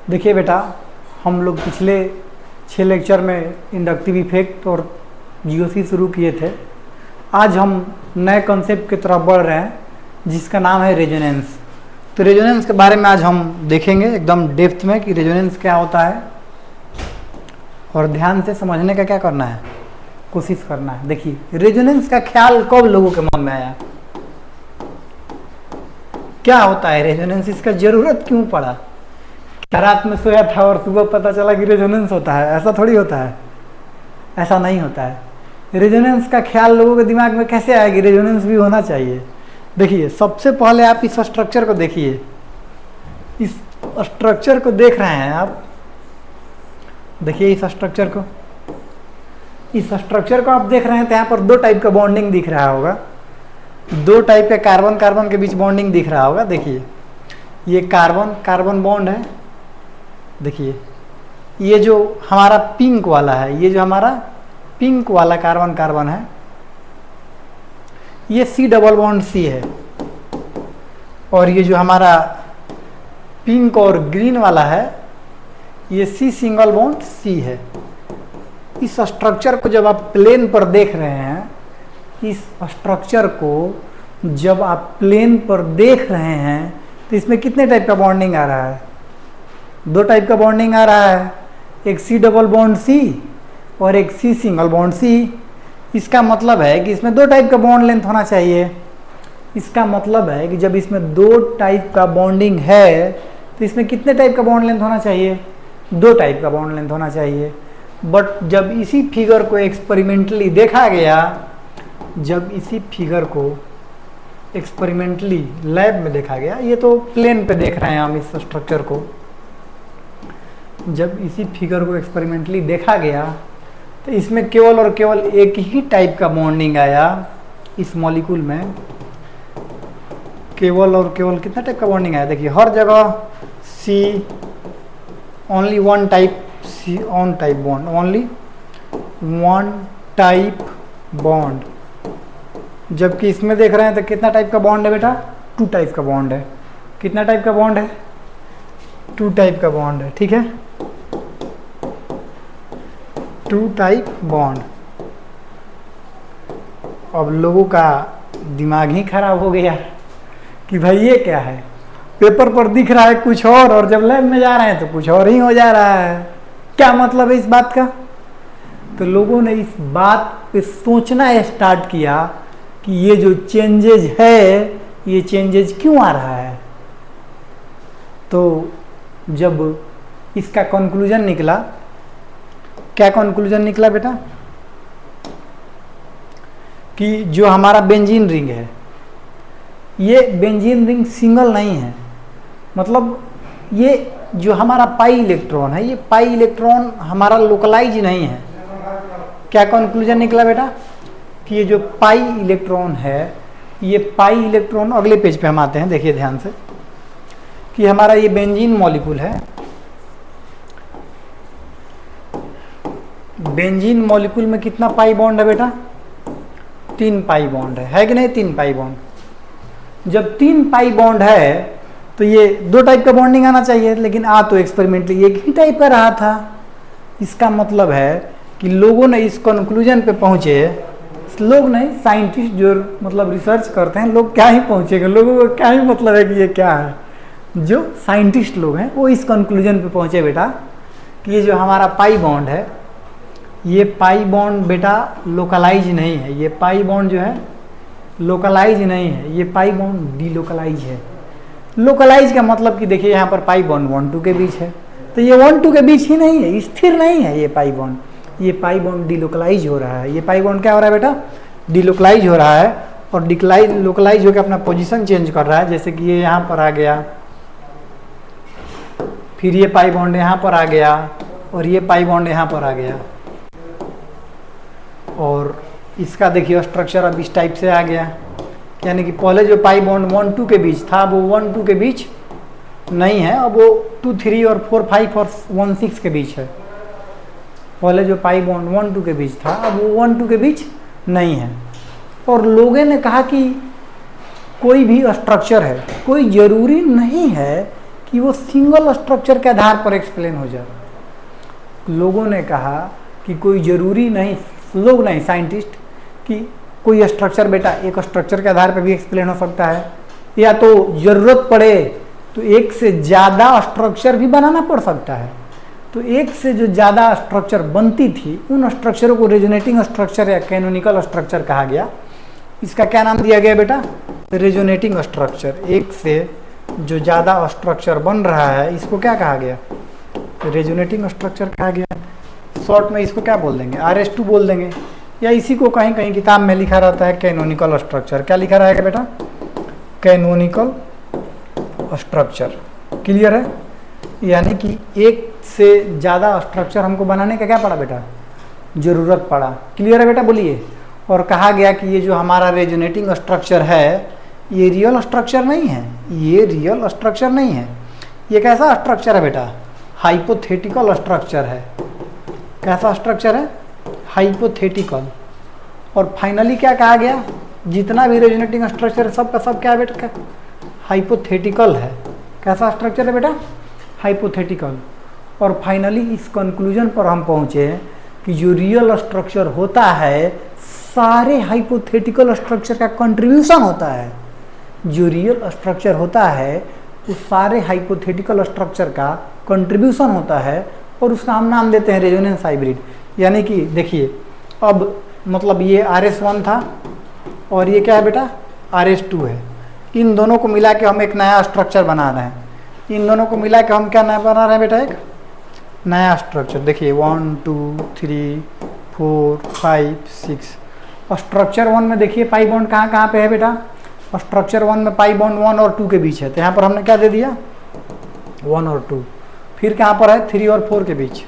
देखिए बेटा, हम लोग पिछले 6 लेक्चर में इंडक्टिव इफेक्ट और जीओसी शुरू किए थे। आज हम नए कॉन्सेप्ट की तरफ बढ़ रहे हैं जिसका नाम है रेजोनेंस। तो रेजोनेंस के बारे में आज हम देखेंगे एकदम डेप्थ में कि रेजोनेंस क्या होता है, और ध्यान से समझने का क्या करना है, कोशिश करना है। देखिए, रेजोनेंस का ख्याल कब लोगों के मन में आया, क्या होता है रेजोनेंस, इसका जरूरत क्यों पड़ा, क्या रात में सोया था और सुबह पता चला कि रेजोनेंस होता है? ऐसा थोड़ी होता है, ऐसा नहीं होता है। रेजोनेंस का ख्याल लोगों के दिमाग में कैसे आया कि रेजोनेंस भी होना चाहिए? देखिए, सबसे पहले आप इस स्ट्रक्चर को देखिए। इस स्ट्रक्चर को देख रहे हैं आप, देखिए इस स्ट्रक्चर को, इस स्ट्रक्चर को आप देख रहे हैं तो यहाँ पर दो टाइप का बॉन्डिंग दिख रहा होगा, दो टाइप के कार्बन कार्बन के बीच बॉन्डिंग दिख रहा होगा। देखिए, ये कार्बन कार्बन बॉन्ड है। देखिए, ये जो हमारा पिंक वाला है, ये जो हमारा पिंक वाला कार्बन कार्बन है, ये C डबल बॉन्ड C है। और ये जो हमारा पिंक और ग्रीन वाला है, ये C सिंगल बॉन्ड C है। इस स्ट्रक्चर को जब आप प्लेन पर देख रहे हैं, इस स्ट्रक्चर को जब आप प्लेन पर देख रहे हैं तो इसमें कितने टाइप का बॉन्डिंग आ रहा है? दो टाइप का बॉन्डिंग आ रहा है, एक C डबल बॉन्ड C और एक C सिंगल बॉन्ड C। इसका मतलब है कि इसमें दो टाइप का बॉन्ड लेंथ होना चाहिए। इसका मतलब है कि जब इसमें दो टाइप का बॉन्डिंग है तो इसमें कितने टाइप का बॉन्ड लेंथ होना चाहिए? दो टाइप का बॉन्ड लेंथ होना चाहिए। बट जब इसी फिगर को एक्सपेरिमेंटली देखा गया, जब इसी फिगर को एक्सपेरिमेंटली लैब में देखा गया, ये तो प्लेन पे देख रहे हैं हम इस स्ट्रक्चर को, जब इसी फिगर को एक्सपेरिमेंटली देखा गया तो इसमें केवल और केवल एक ही टाइप का बॉन्डिंग आया। इस मॉलिक्यूल में केवल और केवल कितना टाइप का बॉन्डिंग आया? देखिए, हर जगह C only one type, C on type bond, only one type bond. जबकि इसमें देख रहे हैं तो कितना टाइप का बॉन्ड है बेटा? टू टाइप का बॉन्ड है। कितना टाइप का बॉन्ड है? टू टाइप का बॉन्ड है। ठीक है, टू टाइप बॉन्ड। अब लोगों का दिमाग ही खराब हो गया कि भाई ये क्या है, पेपर पर दिख रहा है कुछ और जब लैब में जा रहे हैं तो कुछ और ही हो जा रहा है। क्या मतलब है इस बात का? तो लोगों ने इस बात पे सोचना स्टार्ट किया कि ये जो चेंजेज है, ये चेंजेज क्यों आ रहा है। तो जब इसका कंक्लूजन निकला, क्या कंक्लूजन निकला बेटा? कि जो हमारा बेंजीन रिंग है, ये बेंजीन रिंग सिंगल नहीं है। मतलब ये जो हमारा पाई इलेक्ट्रॉन है, ये पाई इलेक्ट्रॉन हमारा लोकलाइज नहीं है। क्या कंक्लूजन निकला बेटा? कि ये जो पाई इलेक्ट्रॉन है, ये पाई इलेक्ट्रॉन, अगले पेज पे हम आते हैं, देखिए ध्यान से, कि हमारा ये बेंजीन मॉलिक्यूल है। बेंजीन मॉलिक्यूल में कितना पाई बॉन्ड है बेटा? 3 पाई बॉन्ड है कि नहीं? 3 पाई बॉन्ड। जब 3 पाई बॉन्ड है तो ये दो टाइप का बॉन्डिंग आना चाहिए, लेकिन आ तो एक्सपेरिमेंटली एक ही टाइप का रहा था। इसका मतलब है कि लोगों ने इस कंक्लूजन पे पहुंचे, लोग नहीं, साइंटिस्ट जो मतलब रिसर्च करते हैं, लोग क्या ही पहुंचेंगे, लोगों को क्या ही मतलब है कि ये क्या है। जो साइंटिस्ट लोग हैं वो इस कंक्लूजन पे पहुंचे बेटा कि ये जो हमारा पाई बॉन्ड है, ये पाई बॉन्ड बेटा लोकलाइज नहीं है। ये पाई बॉन्ड जो है लोकलाइज नहीं है, ये पाई बॉन्ड डीलोकलाइज है। लोकलाइज का मतलब कि देखिए यहाँ पर पाई बॉन्ड 1-2 के बीच है, तो ये 1-2 के बीच ही नहीं है, स्थिर नहीं है ये पाई बॉन्ड। ये पाई बॉन्ड डीलोकलाइज हो रहा है। ये पाई बॉन्ड क्या हो रहा है बेटा? डीलोकलाइज हो रहा है, और लोकलाइज होकर अपना पोजीशन चेंज कर रहा है। जैसे कि ये यहाँ पर आ गया, फिर ये पाई बॉन्ड यहाँ पर आ गया, और ये पाई बॉन्ड यहाँ पर आ गया। और इसका देखिए स्ट्रक्चर अब इस टाइप से आ गया, यानी कि पहले जो पाई बॉन्ड 1-2 के बीच था वो 1-2 के बीच नहीं है, अब वो 2-3 और 4-5 और 1-6 के बीच है। पहले जो पाई बॉन्ड 1-2 के बीच था, अब वो 1-2 के बीच नहीं है। और लोगों ने कहा कि कोई भी स्ट्रक्चर है, कोई ज़रूरी नहीं है कि वो सिंगल स्ट्रक्चर के आधार पर एक्सप्लेन हो जाए। लोगों ने कहा कि कोई ज़रूरी नहीं, लोग नहीं साइंटिस्ट, कि कोई स्ट्रक्चर बेटा एक स्ट्रक्चर के आधार पर भी एक्सप्लेन हो सकता है, या तो ज़रूरत पड़े तो एक से ज़्यादा स्ट्रक्चर भी बनाना पड़ सकता है। तो एक से जो ज़्यादा स्ट्रक्चर बनती थी उन स्ट्रक्चरों को रेजोनेटिंग स्ट्रक्चर या कैनोनिकल स्ट्रक्चर कहा गया। इसका क्या नाम दिया गया बेटा? Resonating structure. एक से जो ज़्यादा स्ट्रक्चर बन रहा है इसको क्या कहा गया? रेजोनेटिंग स्ट्रक्चर कहा गया। शॉर्ट में इसको क्या बोल देंगे? RS2 बोल देंगे, या इसी को कहीं कहीं किताब में लिखा रहता है कैनोनिकल स्ट्रक्चर। क्या लिखा रहेगा बेटा? Canonical structure. क्लियर है? यानी कि एक से ज़्यादा स्ट्रक्चर हमको बनाने का क्या पड़ा बेटा? ज़रूरत पड़ा। क्लियर है बेटा? बोलिए। और कहा गया कि ये जो हमारा रेजोनेटिंग स्ट्रक्चर है ये रियल स्ट्रक्चर नहीं है, ये रियल स्ट्रक्चर नहीं है। ये कैसा स्ट्रक्चर है बेटा? हाइपोथेटिकल स्ट्रक्चर है। कैसा स्ट्रक्चर है? हाइपोथेटिकल। और फाइनली क्या कहा गया? जितना भी रेजोनेटिंग स्ट्रक्चर है सब का सब क्या है बेटा? हाइपोथेटिकल है। कैसा स्ट्रक्चर है बेटा? हाइपोथेटिकल। और फाइनली इस कंक्लूजन पर हम पहुँचे कि जो रियल स्ट्रक्चर होता है सारे हाइपोथेटिकल स्ट्रक्चर का कंट्रीब्यूशन होता है। जो रियल स्ट्रक्चर होता है उस सारे हाइपोथेटिकल स्ट्रक्चर का कंट्रीब्यूशन होता है और उसका हम नाम देते हैं रेजोनेंस हाइब्रिड। यानी कि देखिए अब मतलब ये RS1 था और ये क्या है बेटा? RS2 है। इन दोनों को मिला के हम एक नया स्ट्रक्चर बना रहे हैं। इन दोनों को मिला के हम क्या नया बना रहे हैं बेटा? एक नया स्ट्रक्चर। देखिए 1 2 3 4 5 6। स्ट्रक्चर 1 में देखिए पाई बॉन्ड कहाँ कहाँ पे है बेटा? स्ट्रक्चर 1 में पाई बॉन्ड 1 और 2 के बीच है, तो यहाँ पर हमने क्या दे दिया? 1 और 2। फिर कहाँ पर है? 3 और 4 के बीच,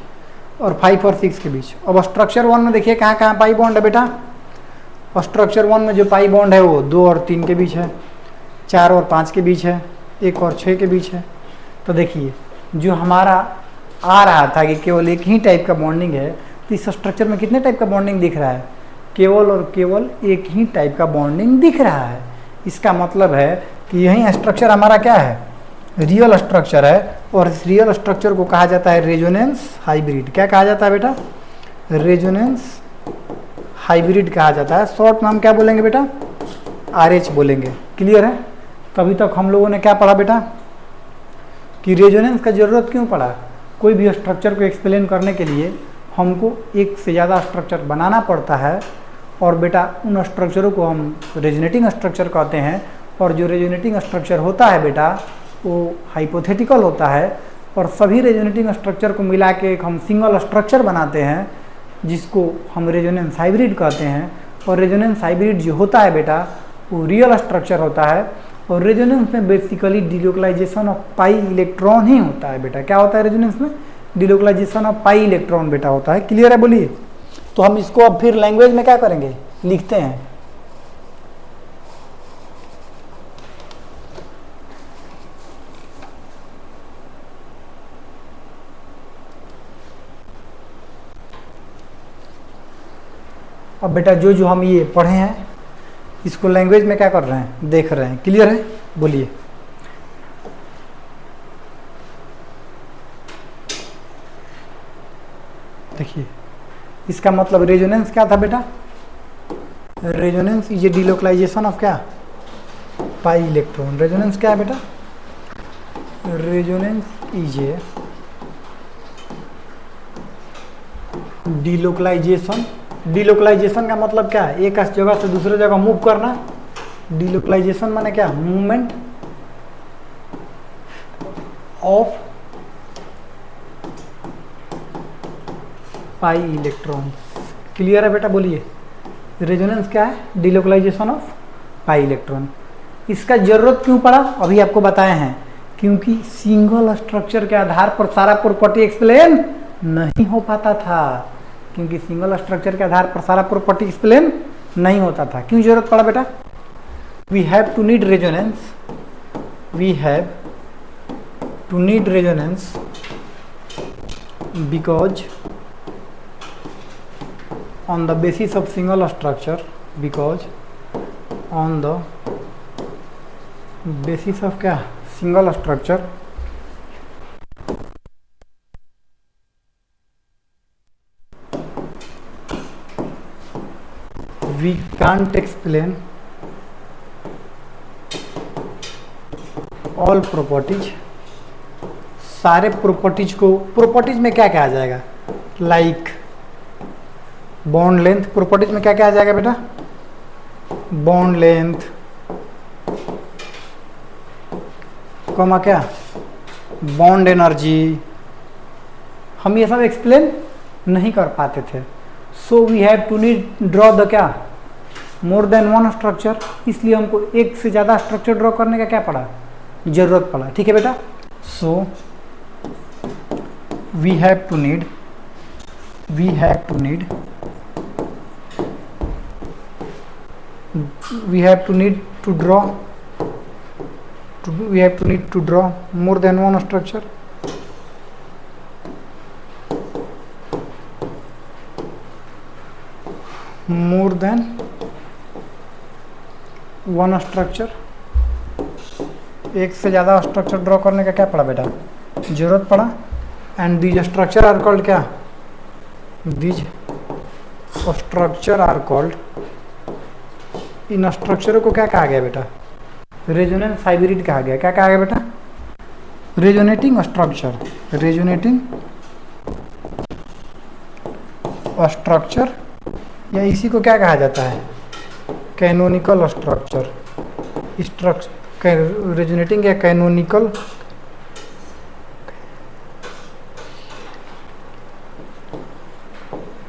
और 5 और 6 के बीच। अब स्ट्रक्चर 1 में देखिए कहाँ कहाँ पाई बॉन्ड है बेटा? स्ट्रक्चर 1 में जो पाई बॉन्ड है वो 2 और 3 के बीच है, 4 और 5 के बीच है, 1 और 6 के बीच है। तो देखिए जो हमारा आ रहा था कि केवल एक ही टाइप का बॉन्डिंग है, तो इस स्ट्रक्चर में कितने टाइप का बॉन्डिंग दिख रहा है? केवल और केवल एक ही टाइप का बॉन्डिंग दिख रहा है। इसका मतलब है कि यही स्ट्रक्चर हमारा क्या है? रियल स्ट्रक्चर है। और इस रियल स्ट्रक्चर को कहा जाता है रेजोनेंस हाइब्रिड। क्या कहा जाता है बेटा? रेजोनेंस हाइब्रिड कहा जाता है। शॉर्ट में हम क्या बोलेंगे बेटा? RH बोलेंगे। क्लियर है? तभी तक हम लोगों ने क्या पढ़ा बेटा? कि रेजोनेंस का ज़रूरत क्यों पड़ा? कोई भी स्ट्रक्चर को एक्सप्लेन करने के लिए हमको एक से ज़्यादा स्ट्रक्चर बनाना पड़ता है, और बेटा उन स्ट्रक्चरों को हम रेजोनेटिंग स्ट्रक्चर कहते हैं। और जो रेजोनेटिंग स्ट्रक्चर होता है बेटा वो हाइपोथेटिकल होता है, और सभी रेजोनेटिंग स्ट्रक्चर को मिला के एक हम सिंगल स्ट्रक्चर बनाते हैं जिसको हम रेजोनेंस हाइब्रिड कहते हैं। और रेजोनेंस हाइब्रिड जो होता है बेटा वो रियल स्ट्रक्चर होता है। और रेजोनेंस में basically delocalization of pi electron ही होता है बेटा। क्या होता है रेजोनेंस में? डिलोकलाइजेशन ऑफ पाई इलेक्ट्रॉन बेटा होता है। क्लियर है? बोलिए। तो हम इसको अब फिर लैंग्वेज में क्या करेंगे? लिखते हैं। अब बेटा जो जो हम ये पढ़े हैं इसको लैंग्वेज में क्या कर रहे हैं? देख रहे हैं। क्लियर है? बोलिए। देखिए इसका मतलब रेजोनेंस क्या था बेटा? Resonance is a delocalization of क्या? Pi electron. रेजोनेंस क्या है बेटा? Resonance is a delocalization. Delocalization का मतलब क्या है? एक जगह से दूसरे जगह मूव करना। डिलोकलाइजेशन माने क्या? Movement of pi electron. Clear है बेटा? बोलिए। रेजोनेंस क्या है? Delocalisation of pi electron. इसका जरूरत क्यों पड़ा? अभी आपको बताए हैं, क्योंकि सिंगल स्ट्रक्चर के आधार पर सारा प्रॉपर्टी एक्सप्लेन नहीं हो पाता था। क्योंकि सिंगल स्ट्रक्चर के आधार पर सारा प्रॉपर्टी एक्सप्लेन नहीं होता था। क्यों जरूरत पड़ा बेटा? We have to need resonance. We have to need resonance because on the basis of single structure, because on the basis of क्या? single structure we can't explain all properties, सारे properties को, प्रॉपर्टीज में क्या क्या आ जाएगा, like bond length, properties में क्या क्या आ जाएगा बेटा, बॉन्ड लेंथ, कॉमा क्या, बॉन्ड एनर्जी, हम ये सब एक्सप्लेन नहीं कर पाते थे। So we have to need draw the क्या, मोर देन वन स्ट्रक्चर, इसलिए हमको एक से ज़्यादा स्ट्रक्चर ड्रॉ करने का क्या पड़ा, जरूरत पड़ा। ठीक है बेटा, so we have to need to draw more than one structure, more than one structure, एक से ज़्यादा स्ट्रक्चर ड्रॉ करने का क्या पड़ा बेटा, जरूरत पड़ा। And these structure are called क्या, दीज स्ट्रक्चर आर कॉल्ड, इन स्ट्रक्चरों को क्या कहा गया बेटा, रेजोनेंस हाइब्रिड कहा गया। क्या कहा गया बेटा, रेजोनेटिंग स्ट्रक्चर, रेजोनेटिंग स्ट्रक्चर, या इसी को क्या कहा जाता है, कैनोनिकल स्ट्रक्चर, रेजोनेटिंग या कैनोनिकल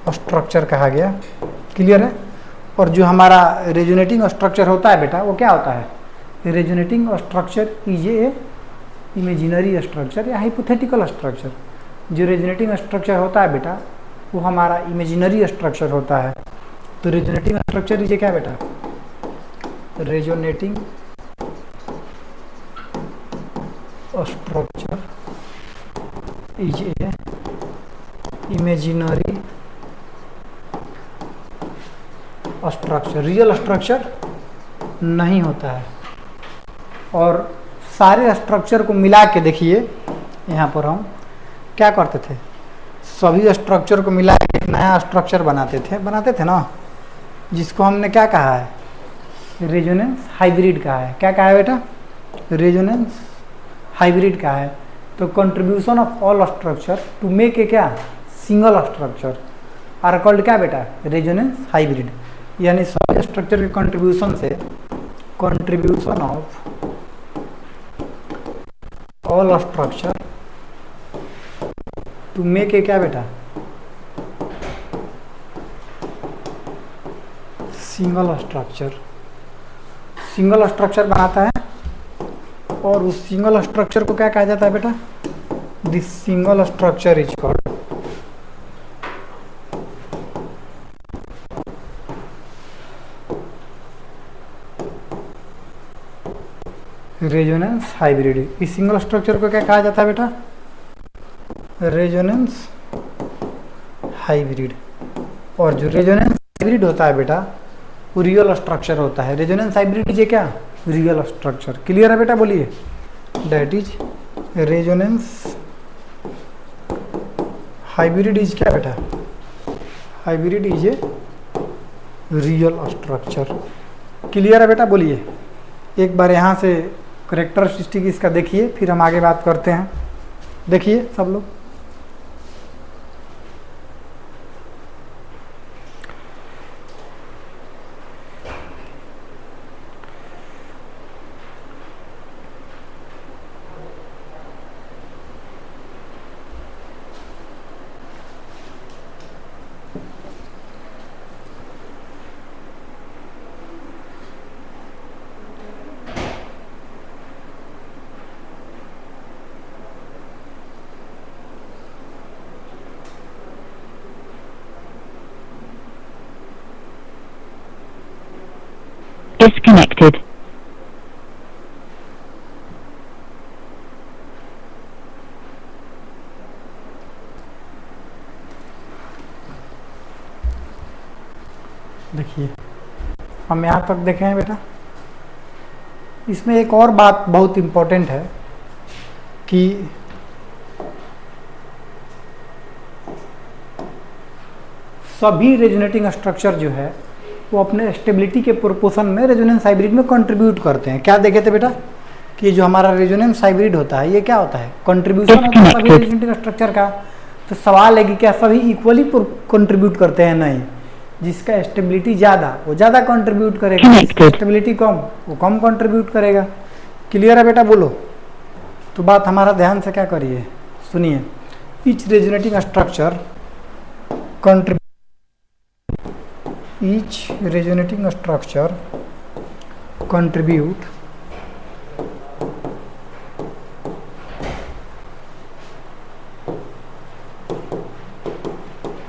स्ट्रक्चर कहा गया। क्लियर है। और जो हमारा रेजोनेटिंग स्ट्रक्चर होता है बेटा, वो क्या होता है, resonating structure is a imaginary structure या हाइपोथेटिकल स्ट्रक्चर। जो रेजोनेटिंग स्ट्रक्चर होता है बेटा, वो हमारा इमेजिनरी स्ट्रक्चर होता है। तो रेजोनेटिंग स्ट्रक्चर इज क्या बेटा, resonating structure is a imaginary structure, real structure नहीं होता है। और सारे स्ट्रक्चर को मिला के देखिए, यहाँ पर हम क्या करते थे, सभी स्ट्रक्चर को मिला के एक नया स्ट्रक्चर बनाते थे ना, जिसको हमने क्या कहा है, रेजोनेंस हाइब्रिड कहा है। क्या कहा है बेटा, रेजोनेंस हाइब्रिड कहा है। तो contribution of all structure to make a क्या, सिंगल स्ट्रक्चर आर कॉल्ड क्या बेटा, रेजोनेंस हाइब्रिड। यानी सभी स्ट्रक्चर के कंट्रीब्यूशन से, contribution of all structure to make a क्या बेटा, सिंगल स्ट्रक्चर। सिंगल स्ट्रक्चर बनाता है, और उस सिंगल स्ट्रक्चर को क्या कहा जाता है बेटा, this single structure is called resonance hybrid. इस सिंगल स्ट्रक्चर को क्या कहा जाता है बेटा, रेजोनेंस हाइब्रिड। और जो रेजोनेंस हाइब्रिड होता है बेटा, वो रियल स्ट्रक्चर होता है। रेजोनेंस हाइब्रिड इज क्या, रियल स्ट्रक्चर। क्लियर है बेटा, बोलिए, that is resonance hybrid is क्या बेटा, hybrid is a real structure. Clear है बेटा, बोलिए। एक बार यहाँ से कैरेक्टरिस्टिक इसका देखिए, फिर हम आगे बात करते हैं। देखिए सब लोग, disconnected. देखिए हम यहाँ तक देखे हैं बेटा। इसमें एक और बात बहुत इम्पोर्टेंट है कि सभी रेजोनेटिंग स्ट्रक्चर जो है वो अपने स्टेबिलिटी के प्रोपोर्शन में रेजोनेंस हाइब्रिड में कंट्रीब्यूट करते हैं। क्या देखे थे बेटा कि जो हमारा रेजोनेंस हाइब्रिड होता है ये क्या होता है, कंट्रीब्यूशन होता है सभी रेजोनेटिंग स्ट्रक्चर का। तो सवाल है कि क्या सभी इक्वली कंट्रीब्यूट करते हैं? नहीं, जिसका स्टेबिलिटी ज़्यादा वो ज़्यादा कंट्रीब्यूट करेगा, जिसका स्टेबिलिटी कम वो कम कंट्रीब्यूट करेगा। क्लियर है बेटा? बोलो। तो बात हमारा ध्यान से क्या करिए, सुनिए। Each resonating structure contribute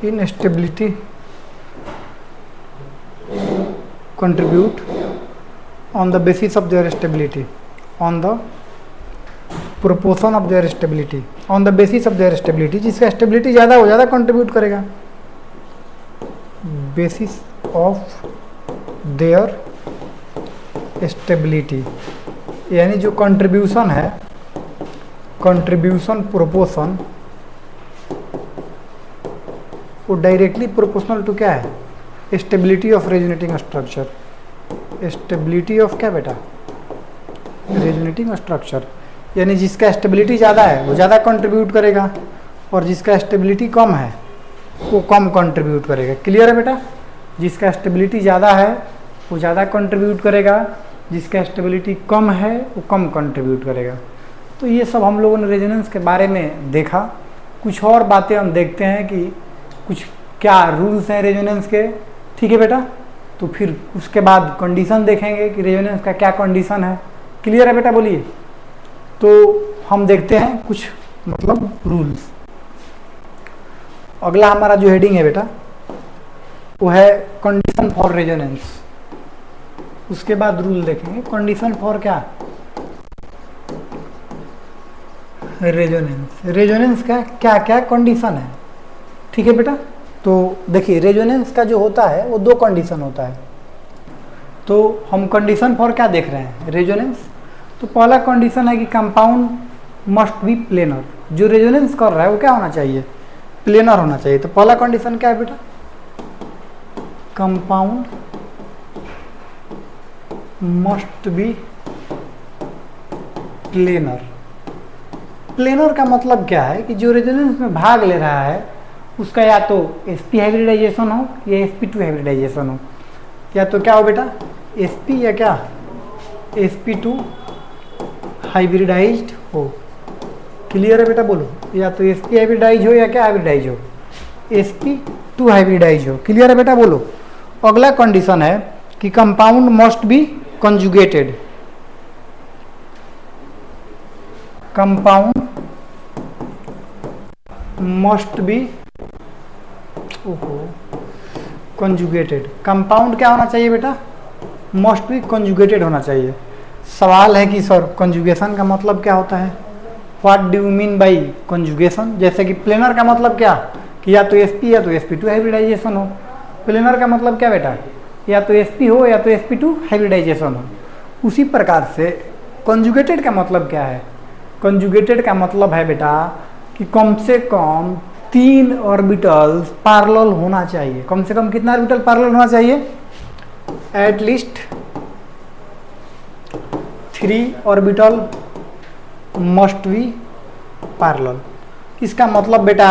in stability, contribute on the basis of their stability, on the proportion of their stability, on the basis of their stability। जिसका स्टेबिलिटी ज़्यादा हो ज़्यादा कंट्रीब्यूट करेगा, बेसिस ऑफ देयर स्टेबिलिटी। यानी जो contribution है, contribution proportion वो directly proportional to क्या है, stability of resonating structure. Stability of क्या बेटा, रेजोनेटिंग स्ट्रक्चर। यानी जिसका स्टेबिलिटी ज़्यादा है वो ज़्यादा कंट्रीब्यूट करेगा और जिसका स्टेबिलिटी कम है वो कम कंट्रीब्यूट करेगा। क्लियर है बेटा? जिसका स्टेबिलिटी ज़्यादा है वो ज़्यादा कंट्रीब्यूट करेगा, जिसका स्टेबिलिटी कम है वो कम कंट्रीब्यूट करेगा। तो ये सब हम लोगों ने रेजोनेंस के बारे में देखा। कुछ और बातें हम देखते हैं कि कुछ क्या रूल्स हैं रेजोनेंस के। ठीक है बेटा? तो फिर उसके बाद कंडीशन देखेंगे कि रेजोनेंस का क्या कंडीशन है। क्लियर है बेटा? बोलिए। तो हम देखते हैं कुछ मतलब रूल्स। अगला हमारा जो हेडिंग है बेटा वो है कंडीशन फॉर रेजोनेंस। उसके बाद रूल देखेंगे कंडीशन फॉर क्या, रेजोनेंस। रेजोनेंस का क्या क्या कंडीशन है। ठीक है बेटा? तो देखिए रेजोनेंस का जो होता है वो दो कंडीशन होता है। तो हम कंडीशन फॉर क्या देख रहे हैं, रेजोनेंस। तो पहला कंडीशन है कि कंपाउंड मस्ट बी प्लेनर। जो रेजोनेंस कर रहा है वो क्या होना चाहिए, प्लेनर होना चाहिए। तो पहला कंडीशन क्या है बेटा, compound must be planar. Planar का मतलब क्या है कि जो रेजोनेंस में भाग ले रहा है उसका या तो sp हाइब्रिडाइजेशन हो या sp2 हाइब्रिडाइजेशन हो, या तो क्या हो बेटा sp या क्या sp2 हाइब्रिडाइज्ड हो। क्लियर है बेटा? बोलो। या तो sp हाइब्रिडाइज हो या क्या हाइब्रिडाइज हो, sp2 हाइब्रिडाइज हो। क्लियर है बेटा? बोलो। अगला कंडीशन है कि compound must be conjugated. Compound must be conjugated. Compound क्या होना चाहिए बेटा, मस्ट बी कंजुगेटेड होना चाहिए। सवाल है कि सर कंजुगेशन का मतलब क्या होता है, what do you mean by conjugation. जैसे कि प्लेनर का मतलब क्या कि या तो sp या तो sp2 हाइब्रिडाइजेशन हो। प्लेनर का मतलब क्या बेटा, या तो sp हो या तो sp2 हाइब्रिडाइजेशन हो। उसी प्रकार से कंजुगेटेड का मतलब क्या है, कंजुगेटेड का मतलब है बेटा कि कम से कम 3 ऑर्बिटल्स पैरेलल होना चाहिए। कम से कम कितना ऑर्बिटल पैरेलल होना चाहिए, at least 3 orbital must be parallel. इसका मतलब बेटा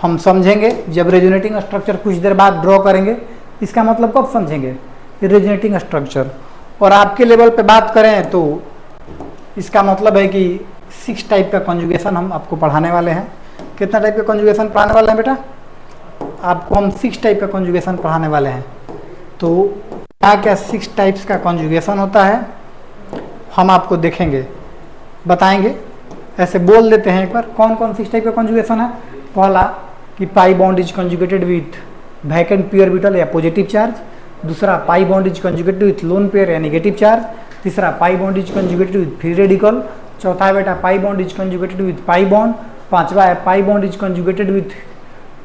हम समझेंगे जब रेजोनेटिंग स्ट्रक्चर कुछ देर बाद ड्रॉ करेंगे। इसका मतलब कब समझेंगे, रेजोनेटिंग स्ट्रक्चर। और आपके लेवल पे बात करें तो इसका मतलब है कि 6 टाइप का कंजुगेशन हम आपको पढ़ाने वाले हैं। कितना टाइप का कंजुगेशन पढ़ाने वाले हैं बेटा, आपको हम 6 टाइप का कंजुगेशन पढ़ाने वाले हैं। तो क्या क्या 6 टाइप्स का कंजुगेशन होता है हम आपको देखेंगे, बताएंगे। ऐसे बोल देते हैं एक बार कौन कौन 6 टाइप का कंजुगेशन है। पहला कि pi bond is conjugated with vacant p orbital या पॉजिटिव चार्ज। दूसरा pi bond is conjugated with lone pair या नेगेटिव चार्ज। तीसरा pi bond is conjugated with free radical. चौथा है बेटा pi bond is conjugated with pi bond. पांचवा है pi bond is conjugated with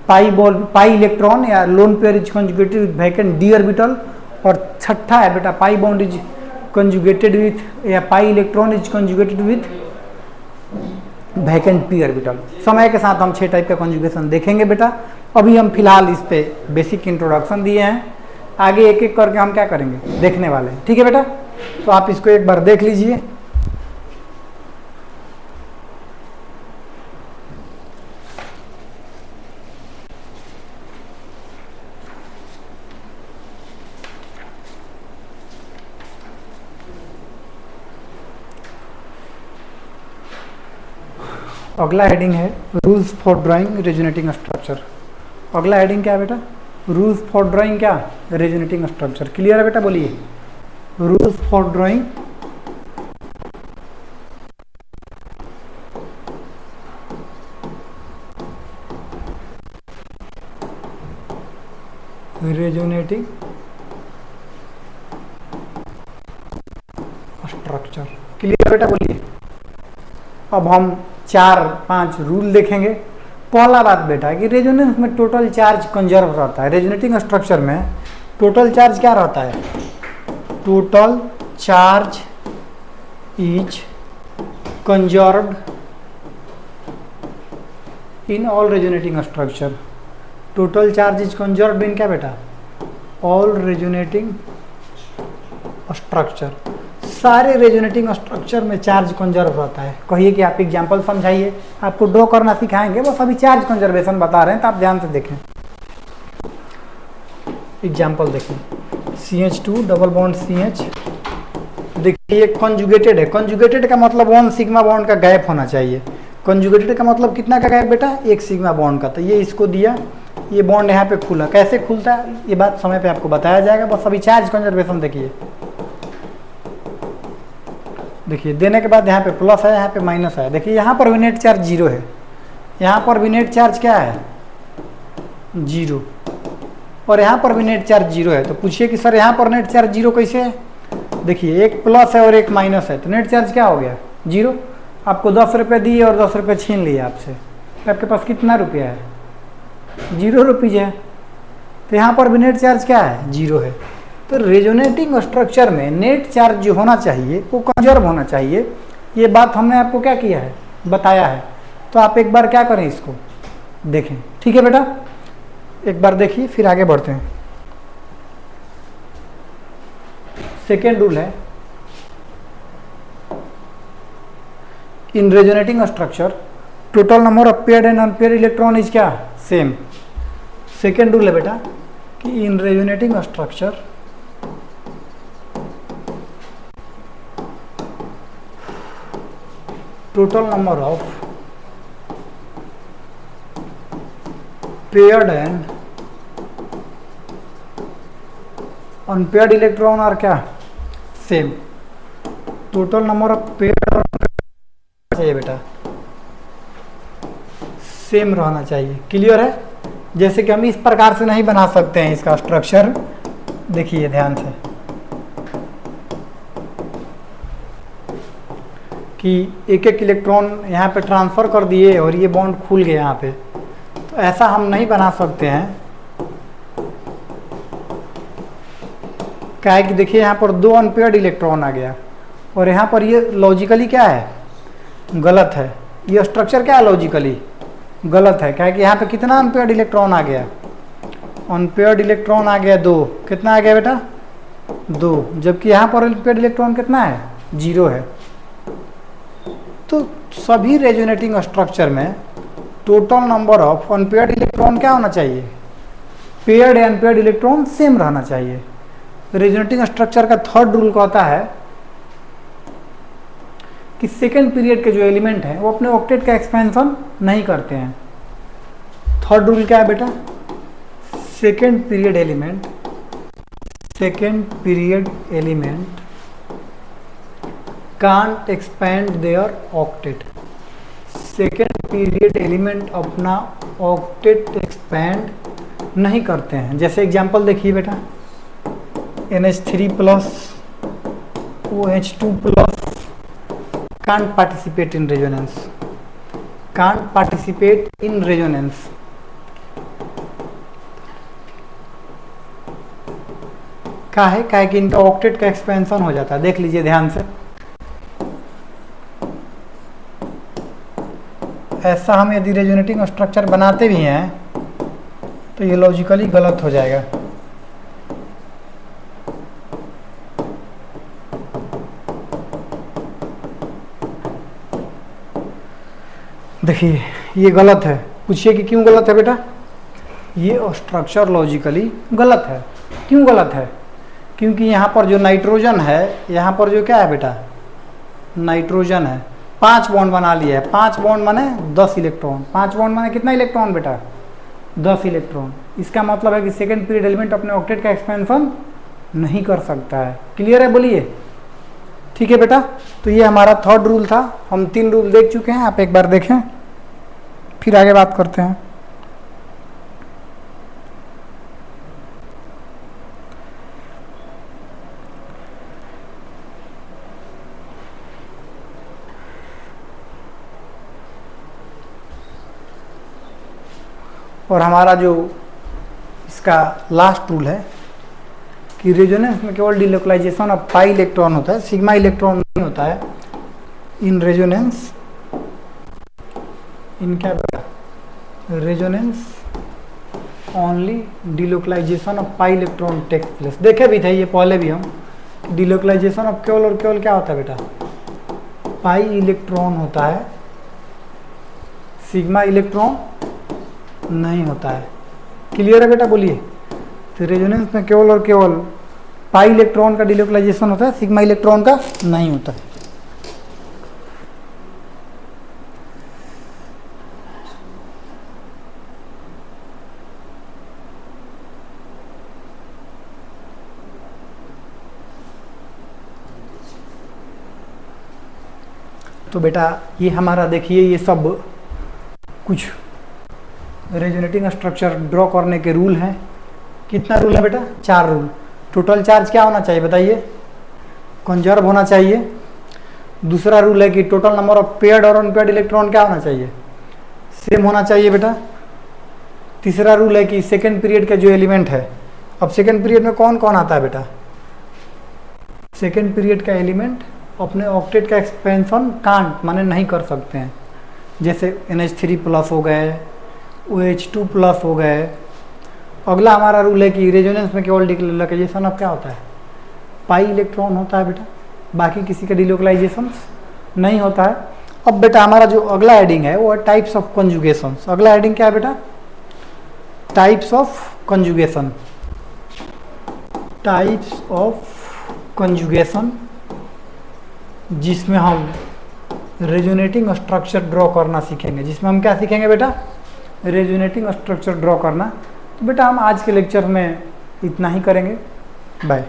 pi electron या lone pair is conjugated with vacant d orbital. और छठा है बेटा pi bond is conjugated with या pi electron is conjugated with vacant p orbital. समय के साथ हम 6 टाइप का कंजुगेशन देखेंगे बेटा। अभी हम फिलहाल इस पे बेसिक इंट्रोडक्शन दिए हैं। आगे एक एक करके हम क्या करेंगे, देखने वाले हैं। ठीक है बेटा, तो आप इसको एक बार देख लीजिए। अगला हेडिंग है rules for drawing resonating structure. अगला हेडिंग क्या है बेटा, रूल्स फॉर ड्राइंग क्या, रेजोनेटिंग स्ट्रक्चर। क्लियर है बेटा, बोलिए rules for drawing resonating structure. Clear बेटा, बोलिए। अब हम 4-5 रूल देखेंगे। पहला बात बेटा कि रेजोनेंस में टोटल चार्ज कंजर्व रहता है। रेजोनेटिंग स्ट्रक्चर में टोटल चार्ज क्या रहता है, total charge is conserved in all resonating structure. Total charge is conserved in क्या बेटा, ऑल रेजोनेटिंग स्ट्रक्चर। सारे रेजोनेटिंग स्ट्रक्चर में चार्ज कंजर्व रहता है। कहिए कि आप एग्जांपल समझाइए। आपको ड्रॉ करना सिखाएंगे, बस अभी चार्ज कंजर्वेशन बता रहे हैं, तो आप ध्यान से देखें। एग्जांपल देखिए, CH2 डबल बॉन्ड CH। देखिए ये कंजुगेटेड है। कंजुगेटेड का मतलब 1 सिग्मा बॉन्ड का गैप होना चाहिए। कंजुगेटेड का मतलब कितना का गैप बेटा, 1 सिग्मा बॉन्ड का। तो ये इसको दिया, ये बॉन्ड यहाँ पे खुला। कैसे खुलता है ये बात समय पे आपको बताया जाएगा, बस अभी चार्ज कंजर्वेशन देखिए। देखिए देने के बाद यहाँ पे प्लस है, यहाँ पे माइनस है। देखिए यहाँ पर भी नेट चार्ज 0 है, यहाँ पर भी नेट चार्ज क्या है 0, और यहाँ पर भी नेट चार्ज 0 है। तो पूछिए कि सर यहाँ पर नेट चार्ज 0 कैसे है। देखिए एक प्लस है और एक माइनस है, तो नेट चार्ज क्या हो गया 0। आपको 10 रुपये दिए और 10 रुपये छीन लिए आपसे, तो आपके पास कितना रुपया है 0 रुपये है। तो यहाँ पर भी नेट चार्ज क्या है 0 है। तो रेजोनेटिंग स्ट्रक्चर में नेट चार्ज जो होना चाहिए वो कंजर्व होना चाहिए। ये बात हमने आपको क्या किया है, बताया है। तो आप एक बार क्या करें, इसको देखें। ठीक है बेटा, एक बार देखिए फिर आगे बढ़ते हैं। सेकेंड रूल है, in resonating structure total number of paired and unpaired electron is क्या, सेम। सेकेंड रूल है बेटा कि in resonating structure total number of paired and unpaired electron are क्या same. Total number of pair चाहिए बेटा, same रहना चाहिए। Clear है। जैसे कि हम इस प्रकार से नहीं बना सकते हैं इसका स्ट्रक्चर। देखिए ध्यान से कि एक एक इलेक्ट्रॉन यहाँ पे ट्रांसफ़र कर दिए और ये बॉन्ड खुल गया यहाँ पे, तो ऐसा हम नहीं बना सकते हैं। क्या है कि देखिए यहाँ पर 2 अनपेयर्ड इलेक्ट्रॉन आ गया और यहाँ पर ये लॉजिकली क्या है, गलत है। ये स्ट्रक्चर क्या है, लॉजिकली गलत है। क्या है कि यहाँ पे कितना अनपेयर्ड इलेक्ट्रॉन आ गया, अनपेयर्ड इलेक्ट्रॉन आ गया 2। कितना आ गया बेटा 2, जबकि यहाँ पर अनपेयर्ड इलेक्ट्रॉन कितना है 0 है। तो सभी रेजोनेटिंग स्ट्रक्चर में total number of unpaired electron क्या होना चाहिए, paired and unpaired electron same रहना चाहिए। रेजोनेटिंग स्ट्रक्चर का थर्ड रूल कहता है कि सेकेंड पीरियड के जो एलिमेंट हैं वो अपने ऑक्टेट का एक्सपेंशन नहीं करते हैं। थर्ड रूल क्या है बेटा, second period element can't expand their octet। Second period element अपना ऑक्टेट एक्सपैंड नहीं करते हैं। जैसे एग्जांपल देखिए बेटा, NH3 plus OH2 plus can't participate in resonance, can't participate in resonance। क्या है कि इनका ऑक्टेट का एक्सपेंशन हो जाता है। देख लीजिए ध्यान से, ऐसा हम यदि रेजोनेटिंग स्ट्रक्चर बनाते भी हैं तो ये लॉजिकली गलत हो जाएगा। देखिए ये गलत है, पूछिए कि क्यों गलत है बेटा। ये स्ट्रक्चर लॉजिकली गलत है। क्यों गलत है? क्योंकि यहाँ पर जो नाइट्रोजन है, यहाँ पर जो क्या है बेटा, नाइट्रोजन है, 5 बॉन्ड बना लिया है। 5 बॉन्ड माने 10 इलेक्ट्रॉन। 5 बॉन्ड माने कितना इलेक्ट्रॉन बेटा, 10 इलेक्ट्रॉन। इसका मतलब है कि सेकेंड पीरियड एलिमेंट अपने ऑक्टेट का एक्सपेंशन नहीं कर सकता है। क्लियर है, बोलिए। ठीक है बेटा, तो ये हमारा थर्ड रूल था। हम 3 रूल देख चुके हैं, आप एक बार देखें फिर आगे बात करते हैं। और हमारा जो इसका लास्ट रूल है कि रेजोनेंस में केवल डिलोकलाइजेशन ऑफ पाई इलेक्ट्रॉन होता है, सिग्मा इलेक्ट्रॉन नहीं होता है। इन रेजोनेंस, इन क्या बेटा, resonance only delocalisation of pi electron takes place. देखे भी थे ये पहले भी हम, डिलोकलाइजेशन ऑफ केवल और केवल क्या होता है बेटा, पाई इलेक्ट्रॉन होता है, सिग्मा इलेक्ट्रॉन नहीं होता है। क्लियर है बेटा, बोलिए। तो रेजोनेंस में केवल और केवल पाई इलेक्ट्रॉन का डिलोकलाइजेशन होता है, सिग्मा इलेक्ट्रॉन का नहीं होता है। तो बेटा ये हमारा देखिए, ये सब कुछ रेजोनेटिंग स्ट्रक्चर ड्रॉ करने के रूल हैं। कितना रूल है बेटा, 4 रूल। टोटल चार्ज क्या होना चाहिए बताइए, कंजर्व होना चाहिए। दूसरा रूल है कि टोटल नंबर ऑफ पेयर्ड और अनपेयर्ड इलेक्ट्रॉन क्या होना चाहिए, सेम होना चाहिए बेटा। तीसरा रूल है कि सेकेंड पीरियड का जो एलिमेंट है, अब सेकेंड पीरियड में कौन कौन आता है बेटा, सेकेंड पीरियड का एलिमेंट अपने ऑक्टेट का एक्सपेंशन कांट माने नहीं कर सकते हैं। जैसे NH3 प्लस हो गए, OH2 प्लस हो गए। अगला हमारा रूल है कि रेजोनेंस में केवल डिलोकलाइजेशन अब क्या होता है, पाई इलेक्ट्रॉन होता है बेटा, बाकी किसी का डिलोकलाइजेशन नहीं होता है। अब बेटा हमारा जो अगला हेडिंग है वो है टाइप्स ऑफ कंजुगेशन। अगला हेडिंग क्या है बेटा, types of conjugation. Types of conjugation, जिसमें हम रेजोनेटिंग स्ट्रक्चर ड्रॉ करना सीखेंगे। जिसमें हम क्या सीखेंगे बेटा, रेजोनेटिंग स्ट्रक्चर ड्रॉ करना। तो बेटा हम आज के लेक्चर में इतना ही करेंगे। बाय।